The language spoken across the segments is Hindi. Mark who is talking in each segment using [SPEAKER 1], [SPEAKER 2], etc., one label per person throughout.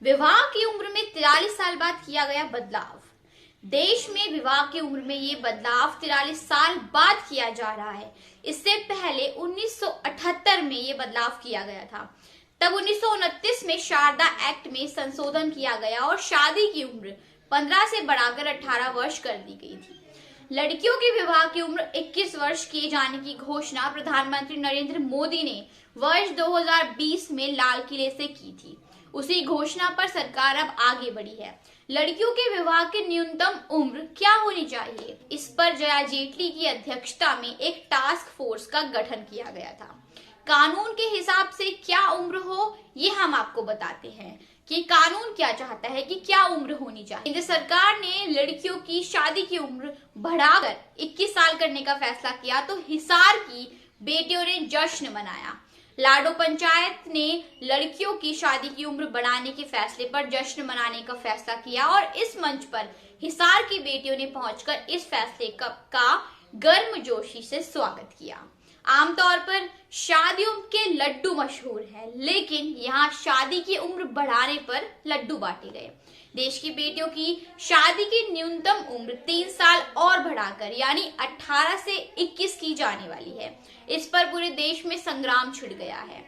[SPEAKER 1] विवाह की उम्र में 43 साल बाद किया गया बदलाव। देश में विवाह की उम्र में ये बदलाव 43 साल बाद किया जा रहा है। इससे पहले 1978 में ये बदलाव किया गया था। तब 1929 में शारदा एक्ट में संशोधन किया गया और शादी की उम्र 15 से बढ़ाकर 18 वर्ष कर दी गई थी। लड़कियों के विवाह की उम्र 21 वर्ष किए जाने की घोषणा प्रधानमंत्री नरेंद्र मोदी ने वर्ष 2020 में लाल किले से की थी। उसी घोषणा पर सरकार अब आगे बढ़ी है। लड़कियों के विवाह की न्यूनतम उम्र क्या होनी चाहिए, इस पर जया जेटली की अध्यक्षता में एक टास्क फोर्स का गठन किया गया था। कानून के हिसाब से क्या उम्र हो, ये हम आपको बताते हैं कि कानून क्या चाहता है कि क्या उम्र होनी चाहिए। केंद्र सरकार ने लड़कियों की शादी की उम्र बढ़ाकर 21 साल करने का फैसला किया तो हिसार की बेटियों ने जश्न मनाया। लाडो पंचायत ने लड़कियों की शादी की उम्र बढ़ाने के फैसले पर जश्न मनाने का फैसला किया और इस मंच पर हिसार की बेटियों ने पहुंचकर इस फैसले का गर्मजोशी से स्वागत किया। आमतौर पर शादियों के लड्डू मशहूर हैं, लेकिन यहाँ शादी की उम्र बढ़ाने पर लड्डू बांटे गए। देश की बेटियों की शादी की न्यूनतम उम्र 3 साल और बढ़ाकर यानी 18 से 21 की जाने वाली है। इस पर पूरे देश में संग्राम छिड़ गया है।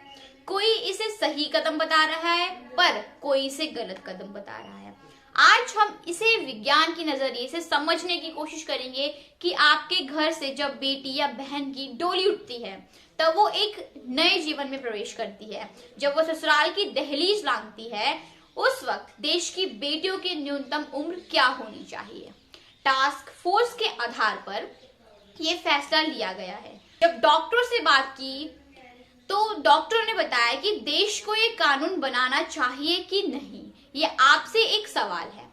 [SPEAKER 1] कोई इसे सही कदम बता रहा है, पर कोई इसे गलत कदम बता रहा है। आज हम इसे विज्ञान की नजरिए से समझने की कोशिश करेंगे कि आपके घर से जब बेटी या बहन की डोली उठती है तब वो एक नए जीवन में प्रवेश करती है। जब वो ससुराल की दहलीज लांघती है उस वक्त देश की बेटियों की न्यूनतम उम्र क्या होनी चाहिए। टास्क फोर्स के आधार पर यह फैसला लिया गया है। जब डॉक्टरों से बात की तो डॉक्टरों ने बताया कि देश को ये कानून बनाना चाहिए कि नहीं। ये आपसे एक सवाल है।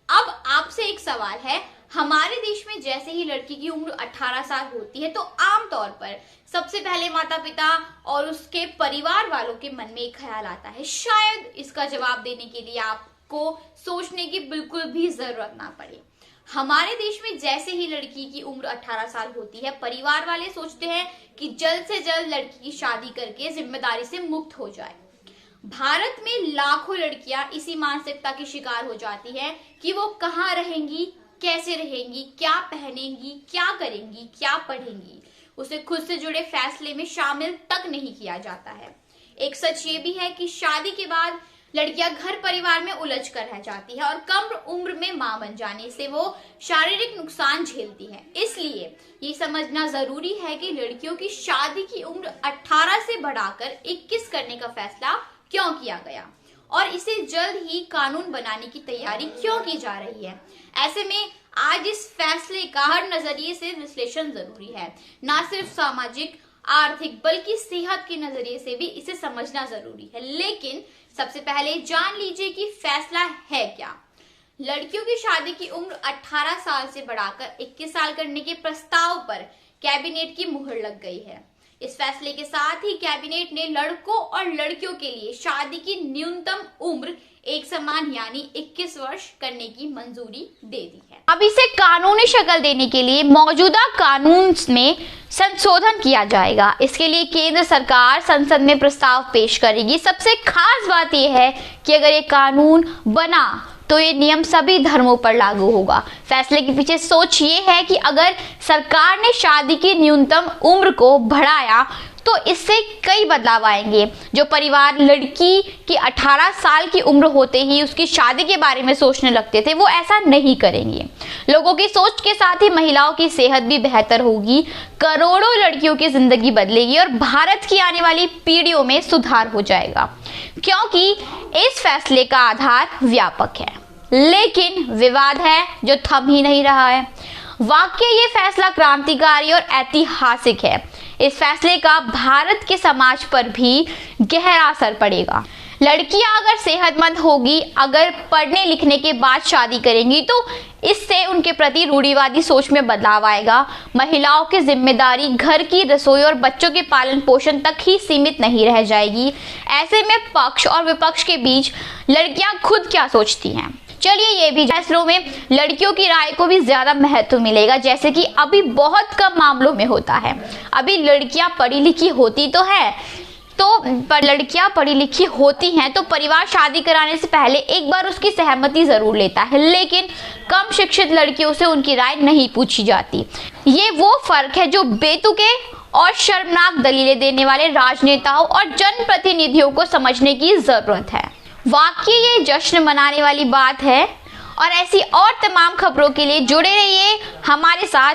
[SPEAKER 1] अब आपसे एक सवाल है, हमारे देश में जैसे ही लड़की की उम्र 18 साल होती है तो आमतौर पर सबसे पहले माता पिता और उसके परिवार वालों के मन में एक ख्याल आता है। शायद इसका जवाब देने के लिए आपको सोचने की बिल्कुल भी जरूरत ना पड़े। हमारे देश में जैसे ही लड़की की उम्र 18 साल होती है, परिवार वाले सोचते हैं कि जल्द से जल्द लड़की की शादी करके जिम्मेदारी से मुक्त हो जाए। भारत में लाखों लड़कियां इसी मानसिकता की शिकार हो जाती है कि वो कहाँ रहेंगी, कैसे रहेंगी, क्या पहनेंगी, क्या करेंगी, क्या पढ़ेंगी। उसे खुद से जुड़े फैसले में शामिल तक नहीं किया जाता है। एक सच ये भी है कि शादी के बाद लड़कियां घर परिवार में उलझ कर रह जाती है और कम उम्र में मां बन जाने से वो शारीरिक नुकसान झेलती है। इसलिए ये समझना जरूरी है कि लड़कियों की शादी की उम्र 18 से बढ़ाकर 21 करने का फैसला क्यों किया गया और इसे जल्द ही कानून बनाने की तैयारी क्यों की जा रही है। ऐसे में आज इस फैसले का हर नजरिए से विश्लेषण जरूरी है। ना सिर्फ सामाजिक आर्थिक बल्कि सेहत के नजरिए से भी इसे समझना जरूरी है। लेकिन सबसे पहले जान लीजिए कि फैसला है क्या। लड़कियों की शादी की उम्र 18 साल से बढ़ाकर 21 साल करने के प्रस्ताव पर कैबिनेट की मुहर लग गई है। इस फैसले के साथ ही कैबिनेट ने लड़कों और लड़कियों के लिए शादी की न्यूनतम उम्र एक समान यानी 21 वर्ष करने की मंजूरी दे दी है। अब इसे कानूनी शक्ल देने के लिए मौजूदा कानून में संशोधन किया जाएगा। इसके लिए केंद्र सरकार संसद में प्रस्ताव पेश करेगी। सबसे खास बात यह है कि अगर ये कानून बना तो ये नियम सभी धर्मों पर लागू होगा। फैसले के पीछे सोच ये है कि अगर सरकार ने शादी की न्यूनतम उम्र को बढ़ाया तो इससे कई बदलाव आएंगे। जो परिवार लड़की की 18 साल की उम्र होते ही उसकी शादी के बारे में सोचने लगते थे, वो ऐसा नहीं करेंगे। लोगों की सोच के साथ ही महिलाओं की सेहत भी बेहतर होगी, करोड़ों लड़कियों की जिंदगी बदलेगी और भारत की आने वाली पीढ़ियों में सुधार हो जाएगा, क्योंकि इस फैसले का आधार व्यापक है। लेकिन विवाद है जो थम ही नहीं रहा है। वाकई ये फैसला क्रांतिकारी और ऐतिहासिक है। इस फैसले का भारत के समाज पर भी गहरा असर पड़ेगा। लड़कियां अगर सेहतमंद होगी, अगर पढ़ने लिखने के बाद शादी करेंगी तो इससे उनके प्रति रूढ़िवादी सोच में बदलाव आएगा। महिलाओं की जिम्मेदारी घर की रसोई और बच्चों के पालन पोषण तक ही सीमित नहीं रह जाएगी। ऐसे में पक्ष और विपक्ष के बीच लड़कियां खुद क्या सोचती हैं। चलिए ये भी फैसलों में लड़कियों की राय को भी ज्यादा महत्व मिलेगा, जैसे कि अभी बहुत कम मामलों में होता है। अभी लड़कियां पढ़ी लिखी होती तो है तो पर लड़कियां पढ़ी लिखी होती हैं तो परिवार शादी कराने से पहले एक बार उसकी सहमति जरूर लेता है, लेकिन कम शिक्षित लड़कियों से उनकी राय नहीं पूछी जाती। ये वो फर्क है जो बेतुके और शर्मनाक दलीलें देने वाले राजनेताओं और जनप्रतिनिधियों को समझने की जरूरत है। वाकई ये जश्न मनाने वाली बात है। और ऐसी और तमाम खबरों के लिए जुड़े रहिए हमारे साथ।